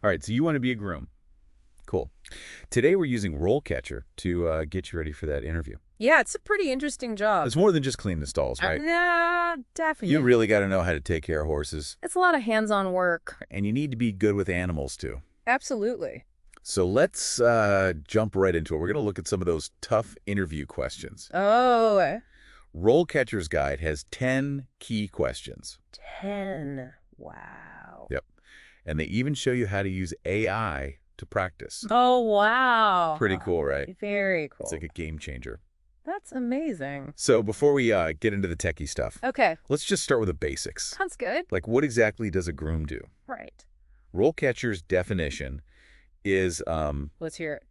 All right, so you want to be a groom. Cool. Today we're using RoleCatcher to get you ready for that interview. Yeah, it's a pretty interesting job. It's more than just cleaning the stalls, right? Nah, definitely. You really got to know how to take care of horses. It's a lot of hands-on work. And you need to be good with animals, too. Absolutely. So let's jump right into it. We're going to look at some of those tough interview questions. Oh, RoleCatcher's Guide has 10 key questions. 10. Wow. Yep. And they even show you how to use AI to practice. Oh, wow. Pretty cool, right? Very cool. It's like a game changer. That's amazing. So before we get into the techie stuff, Okay. let's just start with the basics. Sounds good. Like, what exactly does a groom do? Right. RoleCatcher's definition is Let's hear it.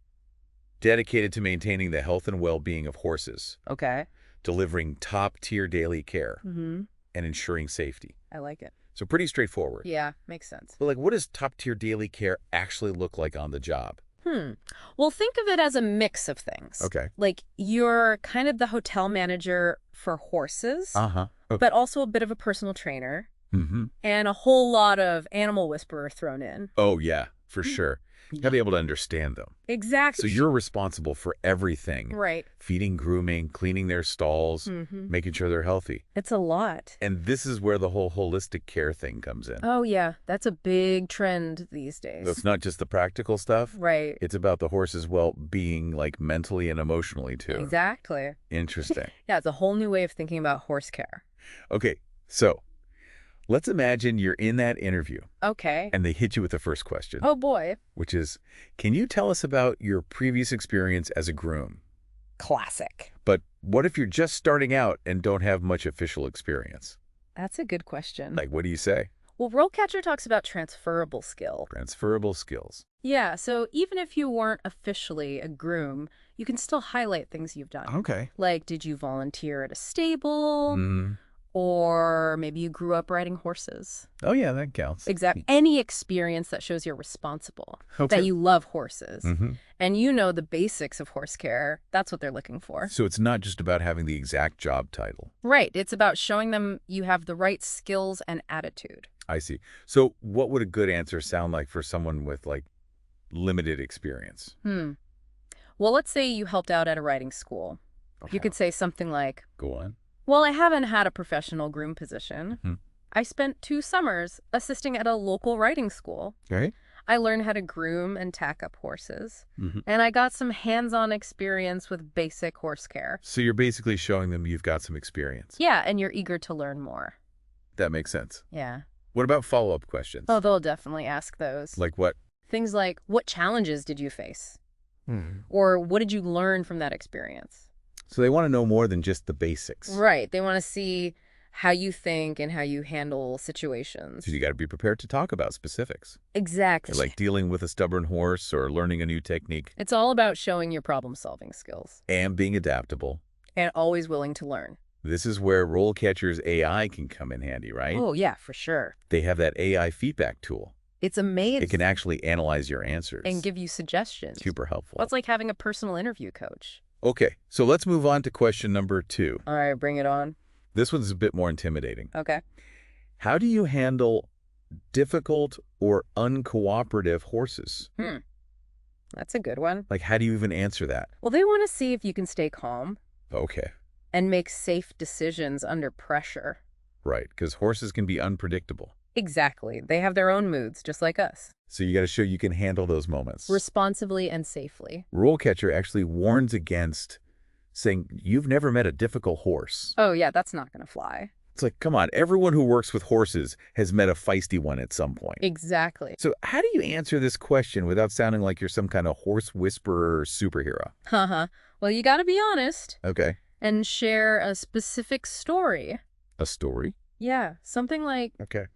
dedicated to maintaining the health and well-being of horses, Okay. delivering top-tier daily care, Mm-hmm. and ensuring safety. I like it. So pretty straightforward. Yeah, makes sense. But like, what does top-tier daily care actually look like on the job? Well, think of it as a mix of things. Okay. Like, you're kind of the hotel manager for horses, Uh-huh. Okay. but also a bit of a personal trainer, Mm-hmm. and a whole lot of animal whisperer thrown in. Oh, yeah, for sure. You gotta be able to understand them. Exactly. So you're responsible for everything. Right. Feeding, grooming, cleaning their stalls, Mm-hmm. making sure they're healthy. It's a lot. And this is where the whole holistic care thing comes in. Oh, yeah. That's a big trend these days. So it's not just the practical stuff. Right. It's about the horse's well-being, like mentally and emotionally, too. Exactly. Interesting. Yeah, it's a whole new way of thinking about horse care. Okay, so let's imagine you're in that interview Okay. and they hit you with the first question, Oh, boy. which is, can you tell us about your previous experience as a groom? Classic. But what if you're just starting out and don't have much official experience? That's a good question. Like, what do you say? Well, RoleCatcher talks about transferable skill. Transferable skills. Yeah, so even if you weren't officially a groom, you can still highlight things you've done. Okay. Like, did you volunteer at a stable? Or maybe you grew up riding horses. Oh, yeah, that counts. Exactly. Any experience that shows you're responsible, Okay. that you love horses, Mm-hmm. and you know the basics of horse care, that's what they're looking for. So it's not just about having the exact job title. Right. It's about showing them you have the right skills and attitude. I see. So what would a good answer sound like for someone with, like, limited experience? Well, let's say you helped out at a riding school. You could say something like, Go on. well, I haven't had a professional groom position. Mm-hmm. I spent 2 summers assisting at a local riding school. Okay. I learned how to groom and tack up horses. Mm-hmm. And I got some hands-on experience with basic horse care. So you're basically showing them you've got some experience. Yeah, and you're eager to learn more. That makes sense. Yeah. What about follow-up questions? Oh, they'll definitely ask those. Like what? Things like, what challenges did you face? Or what did you learn from that experience? So they want to know more than just the basics. Right. They want to see how you think and how you handle situations. So you got to be prepared to talk about specifics. Exactly. Like dealing with a stubborn horse or learning a new technique. It's all about showing your problem-solving skills. And being adaptable. And always willing to learn. This is where RoleCatcher's AI can come in handy, right? Oh, yeah, for sure. They have that AI feedback tool. It's amazing. It can actually analyze your answers. And give you suggestions. Super helpful. Well, it's like having a personal interview coach. Okay, so let's move on to question number 2. All right, bring it on. This one's a bit more intimidating. Okay. How do you handle difficult or uncooperative horses? That's a good one. Like, how do you even answer that? Well, they want to see if you can stay calm Okay, and make safe decisions under pressure. right, because horses can be unpredictable. Exactly. They have their own moods, just like us. So you got to show you can handle those moments. Responsibly and safely. RoleCatcher actually warns against saying, you've never met a difficult horse. Oh, yeah, that's not going to fly. It's like, come on, everyone who works with horses has met a feisty one at some point. Exactly. So how do you answer this question without sounding like you're some kind of horse whisperer superhero? Well, you got to be honest Okay. and share a specific story. A story? Yeah, something like, Okay.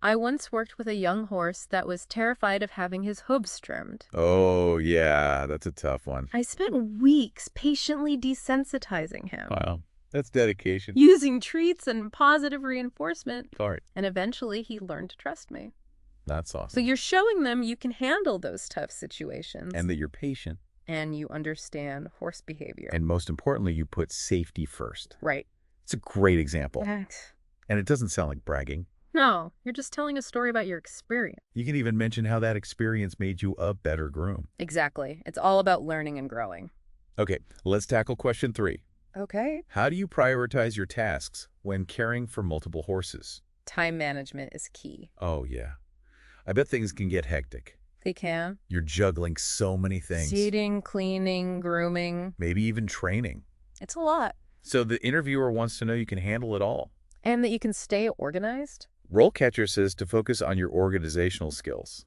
I once worked with a young horse that was terrified of having his hooves trimmed. Oh, yeah, that's a tough one. I spent weeks patiently desensitizing him, Wow, that's dedication. using treats and positive reinforcement, All right, and eventually he learned to trust me. that's awesome. So you're showing them you can handle those tough situations. And that you're patient. And you understand horse behavior. And most importantly, you put safety first. Right. It's a great example. Thanks. And it doesn't sound like bragging. No, you're just telling a story about your experience. You can even mention how that experience made you a better groom. Exactly. It's all about learning and growing. Okay, let's tackle question 3. Okay. How do you prioritize your tasks when caring for multiple horses? Time management is key. Oh, yeah. I bet things can get hectic. They can. You're juggling so many things. Seating, cleaning, grooming. Maybe even training. It's a lot. So the interviewer wants to know you can handle it all. And that you can stay organized. RoleCatcher says to focus on your organizational skills.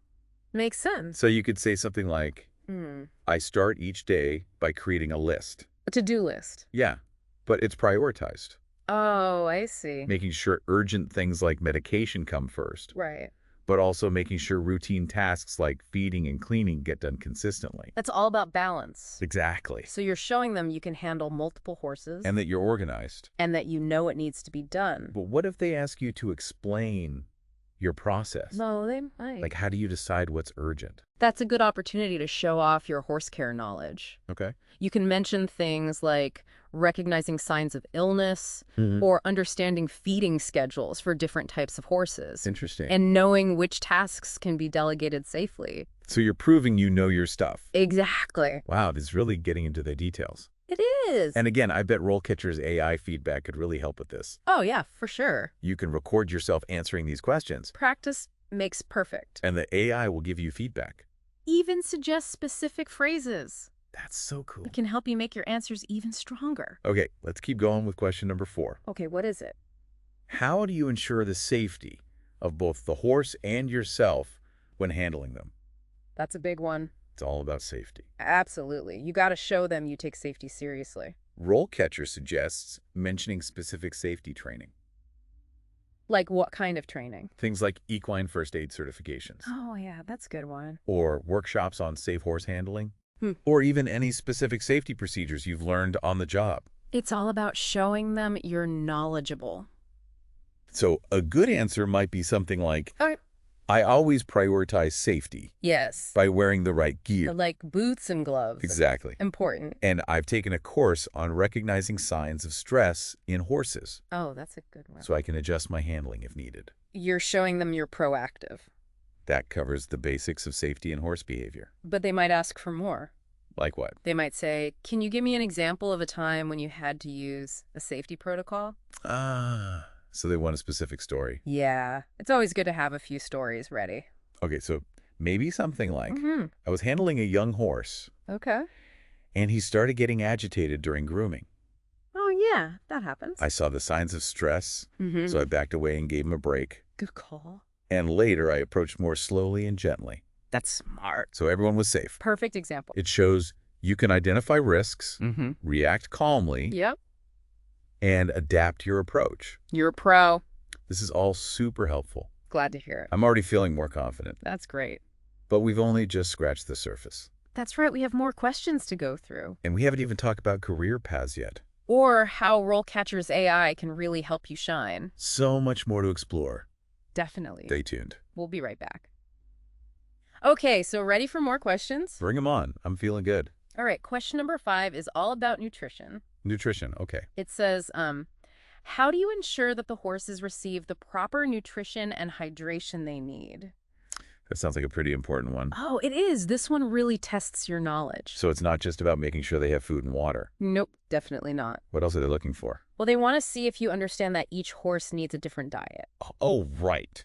Makes sense. So you could say something like, I start each day by creating a list. A to-do list. Yeah, but it's prioritized. Oh, I see. Making sure urgent things like medication come first, Right. but also making sure routine tasks like feeding and cleaning get done consistently. That's all about balance. Exactly. So you're showing them you can handle multiple horses. And that you're organized. And that you know it needs to be done. But what if they ask you to explain your process? No, they might. Like, how do you decide what's urgent? That's a good opportunity to show off your horse care knowledge. Okay. You can mention things like recognizing signs of illness or understanding feeding schedules for different types of horses. Interesting. And knowing which tasks can be delegated safely. So you're proving you know your stuff. Exactly. Wow, this is really getting into the details. It is. And again, I bet RoleCatcher's AI feedback could really help with this. Oh, yeah, for sure. You can record yourself answering these questions, Practice makes perfect. and the AI will give you feedback. Even suggest specific phrases. That's so cool. It can help you make your answers even stronger. Okay, let's keep going with question number 4. Okay, what is it? How do you ensure the safety of both the horse and yourself when handling them? That's a big one. It's all about safety. Absolutely. You got to show them you take safety seriously. RoleCatcher suggests mentioning specific safety training. Like what kind of training? Things like equine first aid certifications. Oh, yeah, that's a good one. Or workshops on safe horse handling. Or even any specific safety procedures you've learned on the job. It's all about showing them you're knowledgeable. So a good answer might be something like, Okay. I always prioritize safety Yes. by wearing the right gear. Like boots and gloves. Exactly. Important. And I've taken a course on recognizing signs of stress in horses, Oh, that's a good one. so I can adjust my handling if needed. You're showing them you're proactive. That covers the basics of safety in horse behavior. But they might ask for more. Like what? They might say, can you give me an example of a time when you had to use a safety protocol? So they want a specific story. Yeah. It's always good to have a few stories ready. Okay, so maybe something like, Mm-hmm. I was handling a young horse, Okay. and he started getting agitated during grooming. Oh, yeah. That happens. I saw the signs of stress, Mm-hmm. so I backed away and gave him a break. Good call. And later, I approached more slowly and gently, That's smart. so everyone was safe. Perfect example. It shows you can identify risks, Mm-hmm. react calmly, Yep. and adapt your approach. You're a pro. This is all super helpful. Glad to hear it. I'm already feeling more confident, That's great. but we've only just scratched the surface. That's right. We have more questions to go through. And we haven't even talked about career paths yet. Or how RoleCatcher's AI can really help you shine. So much more to explore. Definitely. Stay tuned. We'll be right back. Okay, so ready for more questions? Bring them on. I'm feeling good. All right, question number 5 is all about nutrition. Nutrition. Okay. It says, how do you ensure that the horses receive the proper nutrition and hydration they need? That sounds like a pretty important one. Oh, it is. This one really tests your knowledge. So it's not just about making sure they have food and water. Nope, definitely not. What else are they looking for? Well, they want to see if you understand that each horse needs a different diet. Oh, right.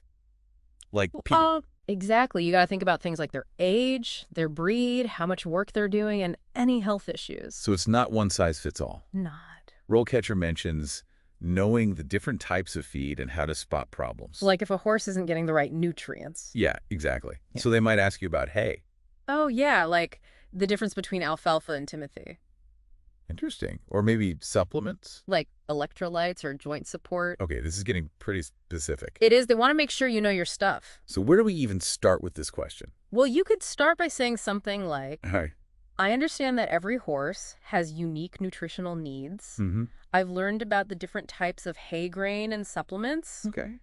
Like people. Exactly. You got to think about things like their age, their breed, how much work they're doing, and any health issues. So it's not one size fits all. Not. RoleCatcher mentions knowing the different types of feed and how to spot problems. Like if a horse isn't getting the right nutrients. Yeah, exactly. Yeah. So they might ask you about hay. Oh, yeah, like the difference between alfalfa and timothy. Interesting. Or maybe supplements? Like electrolytes or joint support. Okay, this is getting pretty specific. It is. They want to make sure you know your stuff. So where do we even start with this question? Well, you could start by saying something like, Hi. I understand that every horse has unique nutritional needs. Mm-hmm. I've learned about the different types of hay grain and supplements. Okay.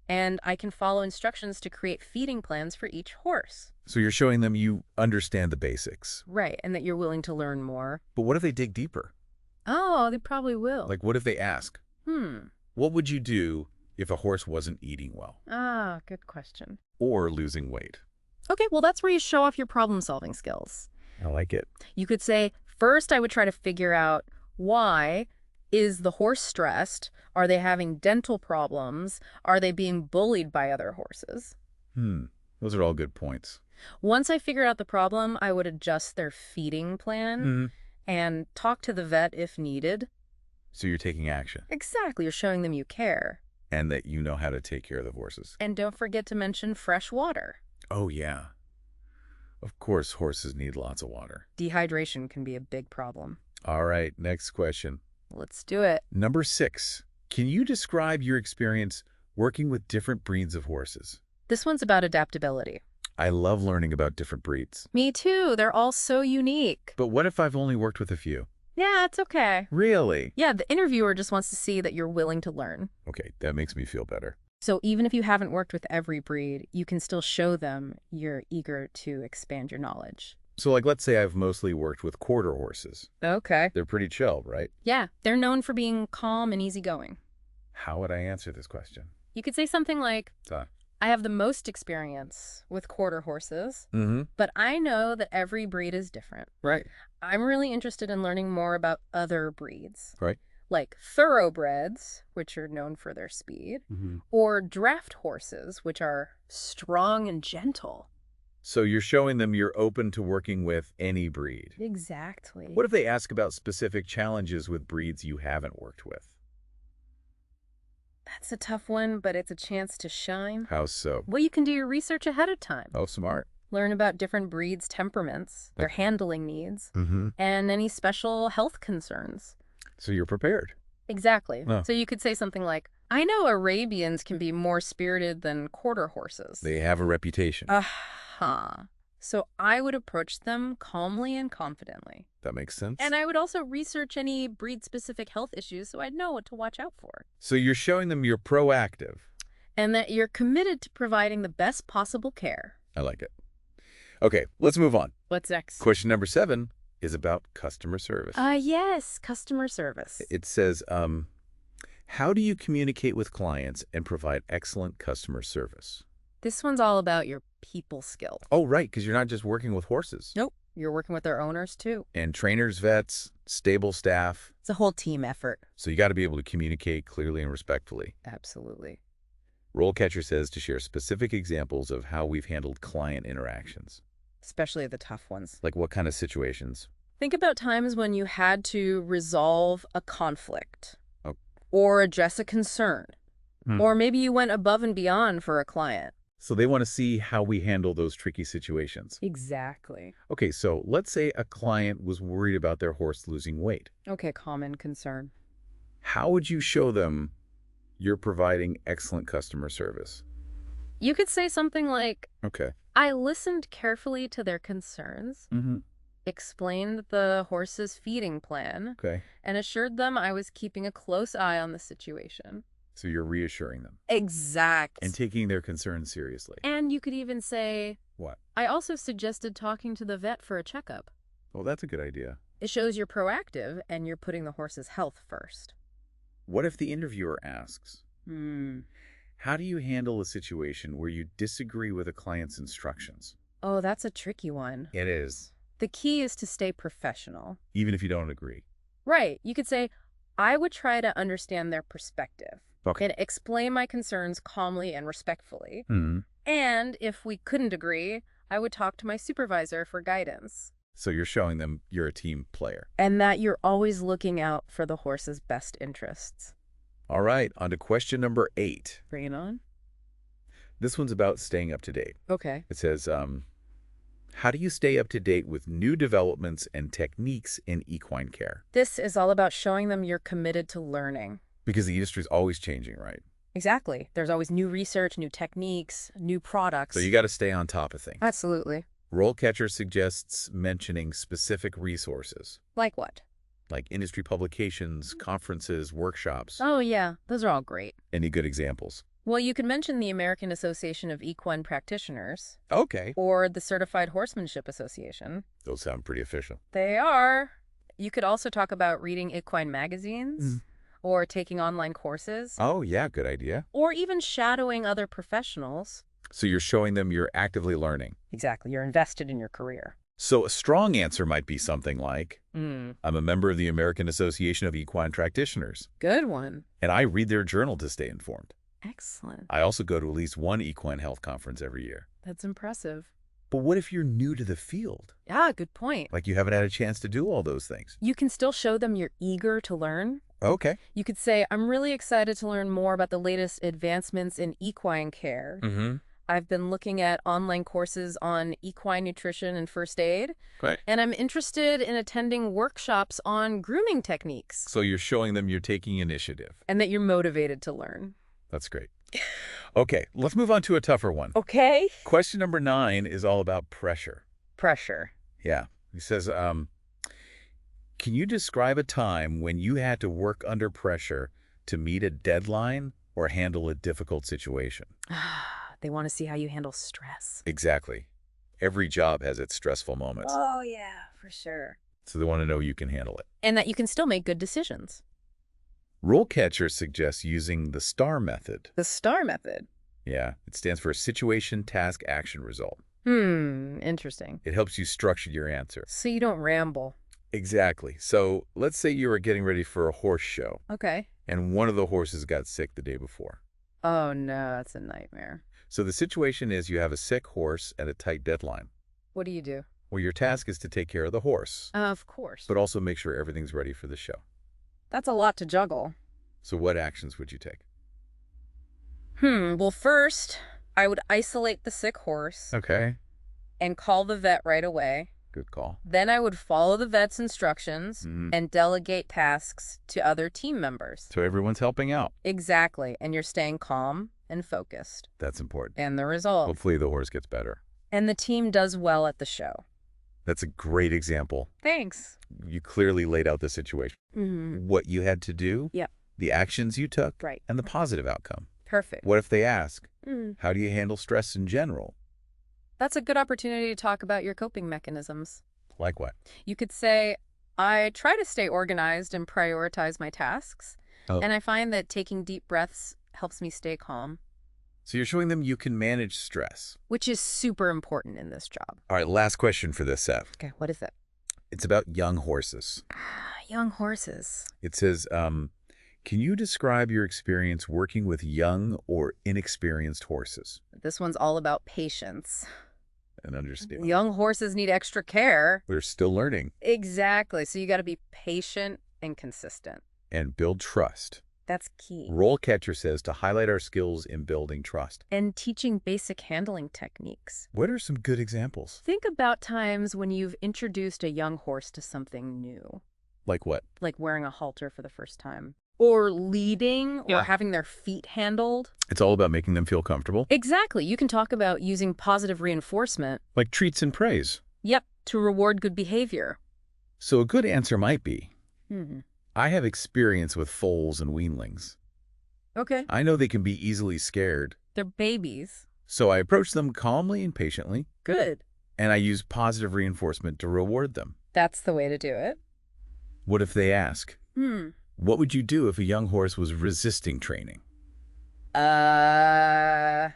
And I can follow instructions to create feeding plans for each horse. So you're showing them you understand the basics. Right, and that you're willing to learn more. But what if they dig deeper? Oh, they probably will. Like, what if they ask, what would you do if a horse wasn't eating well Ah, good question. or losing weight. Okay, well, that's where you show off your problem-solving skills. I like it. You could say, first, I would try to figure out why. Is the horse stressed? Are they having dental problems? Are they being bullied by other horses? Those are all good points. Once I figured out the problem, I would adjust their feeding plan and talk to the vet if needed. So you're taking action. Exactly, you're showing them you care. And that you know how to take care of the horses. And don't forget to mention fresh water. Oh, yeah. Of course, horses need lots of water. Dehydration can be a big problem. All right, next question. Let's do it. Number 6. Can you describe your experience working with different breeds of horses? This one's about adaptability. I love learning about different breeds. Me too. They're all so unique. But what if I've only worked with a few? Yeah, it's okay. Really? Yeah, the interviewer just wants to see that you're willing to learn. Okay, that makes me feel better. So even if you haven't worked with every breed, you can still show them you're eager to expand your knowledge. So like, let's say I've mostly worked with quarter horses. Okay. They're pretty chill, right? Yeah, they're known for being calm and easygoing. How would I answer this question? You could say something like, I have the most experience with quarter horses, but I know that every breed is different. Right. I'm really interested in learning more about other breeds. Right. Like thoroughbreds, which are known for their speed, or draft horses, which are strong and gentle. So you're showing them you're open to working with any breed. Exactly. What if they ask about specific challenges with breeds you haven't worked with? That's a tough one, but it's a chance to shine. How so? Well, you can do your research ahead of time. Oh, smart. Learn about different breeds' temperaments, their handling needs, and any special health concerns. So you're prepared. Exactly. Oh. So you could say something like, I know Arabians can be more spirited than quarter horses. They have a reputation. So I would approach them calmly and confidently. That makes sense. And I would also research any breed-specific health issues so I'd know what to watch out for. So you're showing them you're proactive. And that you're committed to providing the best possible care. I like it. Okay, let's move on. What's next? Question number 7 is about customer service. Yes, customer service. It says, how do you communicate with clients and provide excellent customer service? This one's all about your people skills. Oh, right, because you're not just working with horses. Nope, you're working with their owners too. And trainers, vets, stable staff. It's a whole team effort. So you got to be able to communicate clearly and respectfully. Absolutely. RoleCatcher says to share specific examples of how we've handled client interactions. Especially the tough ones. Like what kind of situations? Think about times when you had to resolve a conflict. Oh. Or address a concern. Or maybe you went above and beyond for a client. So they want to see how we handle those tricky situations. Exactly. Okay, so let's say a client was worried about their horse losing weight. Okay, common concern. How would you show them you're providing excellent customer service? You could say something like, Okay. I listened carefully to their concerns, explained the horse's feeding plan, Okay. and assured them I was keeping a close eye on the situation. So you're reassuring them. Exact. And taking their concerns seriously. And you could even say, What? I also suggested talking to the vet for a checkup. Oh, that's a good idea. It shows you're proactive and you're putting the horse's health first. What if the interviewer asks, how do you handle a situation where you disagree with a client's instructions? Oh, that's a tricky one. It is. The key is to stay professional. Even if you don't agree. Right. You could say, I would try to understand their perspective. Okay. And explain my concerns calmly and respectfully. And if we couldn't agree, I would talk to my supervisor for guidance. So you're showing them you're a team player. And that you're always looking out for the horse's best interests. All right, on to question number 8. Bring it on. This one's about staying up to date. Okay. It says, how do you stay up to date with new developments and techniques in equine care? This is all about showing them you're committed to learning. Because the industry's always changing, right? Exactly. There's always new research, new techniques, new products. So you got to stay on top of things. Absolutely. RoleCatcher suggests mentioning specific resources. Like what? Like industry publications, conferences, workshops. Oh, yeah. Those are all great. Any good examples? Well, you could mention the American Association of Equine Practitioners. Okay. Or the Certified Horsemanship Association. Those sound pretty official. They are. You could also talk about reading equine magazines or taking online courses, Oh, yeah, good idea. or even shadowing other professionals. So you're showing them you're actively learning. Exactly. You're invested in your career. So a strong answer might be something like, Mm, I'm a member of the American Association of Equine Practitioners, good one. and I read their journal to stay informed. Excellent. I also go to at least one equine health conference every year. That's impressive. But what if you're new to the field? Yeah, good point. Like you haven't had a chance to do all those things? You can still show them you're eager to learn. Okay. You could say, I'm really excited to learn more about the latest advancements in equine care. Mm-hmm. I've been looking at online courses on equine nutrition and first aid, Right. and I'm interested in attending workshops on grooming techniques, So you're showing them you're taking initiative. and that you're motivated to learn. That's great. Okay, let's move on to a tougher one. Okay. Question number 9 is all about pressure. Pressure. Yeah. He says, can you describe a time when you had to work under pressure to meet a deadline or handle a difficult situation? They want to see how you handle stress. Exactly. Every job has its stressful moments. Oh, yeah, for sure. So they want to know you can handle it. And that you can still make good decisions. RoleCatcher suggests using the STAR method. The STAR method. Yeah, it stands for Situation, Task, Action, Result. Interesting. It helps you structure your answer. So you don't ramble. Exactly. So let's say you were getting ready for a horse show, Okay. and one of the horses got sick the day before. Oh, no, that's a nightmare. So the situation is you have a sick horse and a tight deadline. What do you do? Well, your task is to take care of the horse, Of course. but also make sure everything's ready for the show. That's a lot to juggle. So what actions would you take? Well, first, I would isolate the sick horse Okay. and call the vet right away. Good call. Then I would follow the vet's instructions and delegate tasks to other team members. So everyone's helping out. Exactly. And you're staying calm and focused. That's important. And the result. Hopefully the horse gets better. And the team does well at the show. That's a great example. Thanks. You clearly laid out the situation. What you had to do, Yep. the actions you took, Right. and the positive outcome. Perfect. What if they ask, how do you handle stress in general? That's a good opportunity to talk about your coping mechanisms. Like what? You could say, I try to stay organized and prioritize my tasks. Oh. And I find that taking deep breaths helps me stay calm, So you're showing them you can manage stress. which is super important in this job. All right, last question for this, Seth. Okay, what is it? It's about young horses. Young horses. It says, can you describe your experience working with young or inexperienced horses? This one's all about patience. And understand. Young horses need extra care. We're still learning. Exactly. So you got to be patient and consistent. And build trust. That's key. RoleCatcher says to highlight our skills in building trust. And teaching basic handling techniques. What are some good examples? Think about times when you've introduced a young horse to something new, Like what? like wearing a halter for the first time, or leading, or having their feet handled. It's all about making them feel comfortable. Exactly. You can talk about using positive reinforcement. Like treats and praise. Yep, to reward good behavior. So a good answer might be, Hmm. I have experience with foals and weanlings. Okay. I know they can be easily scared. They're babies. So I approach them calmly and patiently, Good. and I use positive reinforcement to reward them. That's the way to do it. What if they ask, Hmm. what would you do if a young horse was resisting training?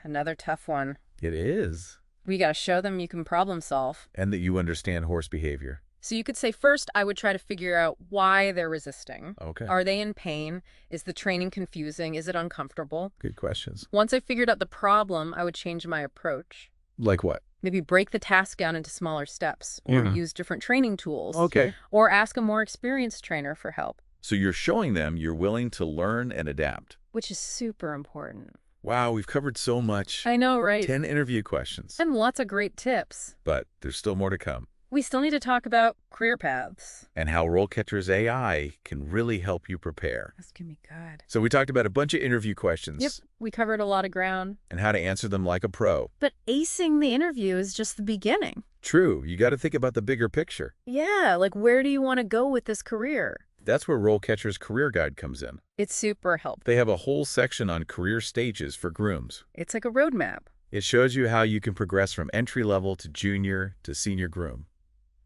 Another tough one. It is. We got to show them you can problem solve. And that you understand horse behavior. So you could say, first, I would try to figure out why they're resisting. Okay. Are they in pain? Is the training confusing? Is it uncomfortable? Good questions. Once I figured out the problem, I would change my approach. Like what? Maybe break the task down into smaller steps, or use different training tools. Okay. Or ask a more experienced trainer for help, So you're showing them you're willing to learn and adapt. which is super important. Wow, we've covered so much. I know, right? 10 interview questions. And lots of great tips. But there's still more to come. We still need to talk about career paths. And how RoleCatcher's AI can really help you prepare. That's going to be good. So we talked about a bunch of interview questions. Yep, we covered a lot of ground. And how to answer them like a pro. But acing the interview is just the beginning. True, you got to think about the bigger picture. Yeah, like where do you want to go with this career? That's where RoleCatcher's Career Guide comes in. It's super helpful. They have a whole section on career stages for grooms. It's like a roadmap. It shows you how you can progress from entry level to junior to senior groom.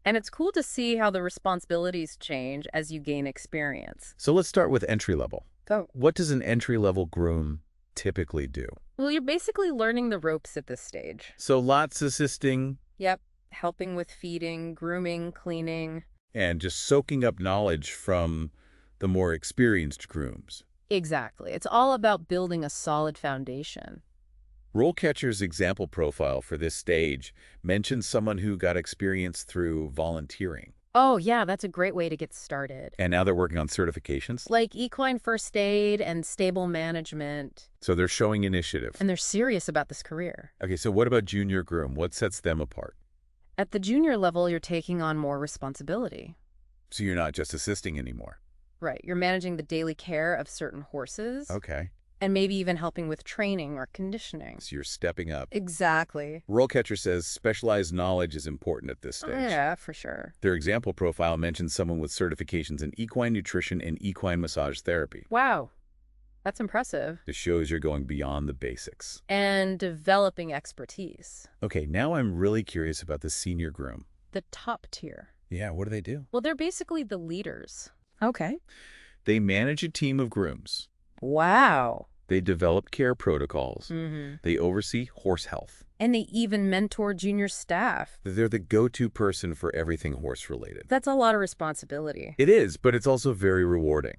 And it's cool to see how the responsibilities change as you gain experience. So let's start with entry level. So, what does an entry-level groom typically do? well, you're basically learning the ropes at this stage. So lots assisting Yep. Helping with feeding, grooming, cleaning. and just soaking up knowledge from the more experienced grooms. Exactly. It's all about building a solid foundation. RoleCatcher's example profile for this stage mentions someone who got experience through volunteering, Oh, yeah, that's a great way to get started. and now they're working on certifications. Like equine first aid and stable management. So they're showing initiative. And they're serious about this career. Okay, so what about junior groom? What sets them apart? At the junior level, you're taking on more responsibility. So you're not just assisting anymore. Right. You're managing the daily care of certain horses. Okay, And maybe even helping with training or conditioning. so you're stepping up. Exactly. RoleCatcher says specialized knowledge is important at this Oh, stage. yeah, for sure. Their example profile mentions someone with certifications in equine nutrition and equine massage therapy. Wow. That's impressive. This shows you're going beyond the basics. And developing expertise. Okay, now I'm really curious about the senior groom. The top tier. Yeah, what do they do? Well, they're basically the leaders. Okay. They manage a team of grooms. Wow. They develop care protocols. Mm-hmm. They oversee horse health. And they even mentor junior staff. They're the go-to person for everything horse-related. That's a lot of responsibility. It is, but it's also very rewarding.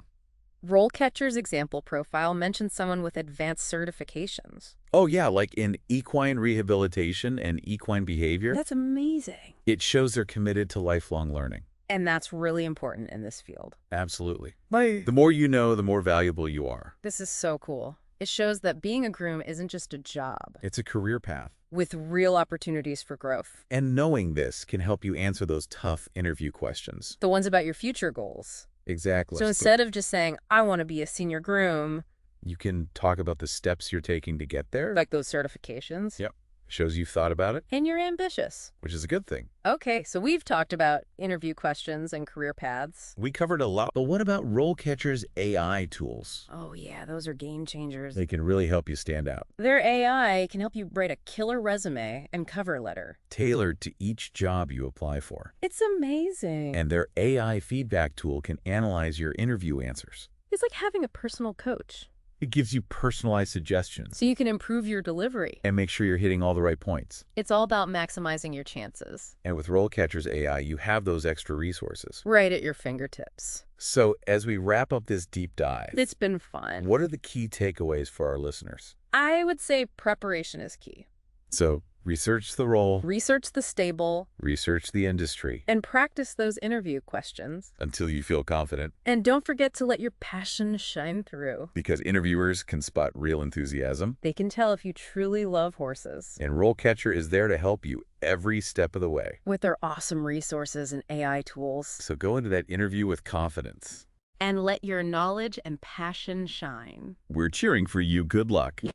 RoleCatcher's example profile mentions someone with advanced certifications. Oh yeah, like in equine rehabilitation and equine behavior. That's amazing. It shows they're committed to lifelong learning. And that's really important in this field. Absolutely. Bye. The more you know, the more valuable you are. This is so cool. It shows that being a groom isn't just a job, It's a career path. with real opportunities for growth. And knowing this can help you answer those tough interview questions. The ones about your future goals. Exactly. So instead of just saying, I want to be a senior groom, You can talk about the steps you're taking to get there. like those certifications, Yep. Shows you've thought about it, and you're ambitious. which is a good thing. Okay, so we've talked about interview questions and career paths. We covered a lot, but what about RoleCatcher's AI tools? Oh yeah, those are game changers. They can really help you stand out. Their AI can help you write a killer resume and cover letter. Tailored to each job you apply for. It's amazing. And their AI feedback tool can analyze your interview answers. It's like having a personal coach. It gives you personalized suggestions So you can improve your delivery. and make sure you're hitting all the right points. It's all about maximizing your chances. And with RoleCatcher's AI, you have those extra resources. Right at your fingertips. So as we wrap up this deep dive, It's been fun. what are the key takeaways for our listeners? I would say preparation is key. So research the role, Research the stable, research the industry and practice those interview questions. until you feel confident, And don't forget to let your passion shine through. because interviewers can spot real enthusiasm, They can tell if you truly love horses. and RoleCatcher is there to help you every step of the way. With their awesome resources and AI tools. So go into that interview with confidence. And let your knowledge and passion shine. We're cheering for you. Good luck.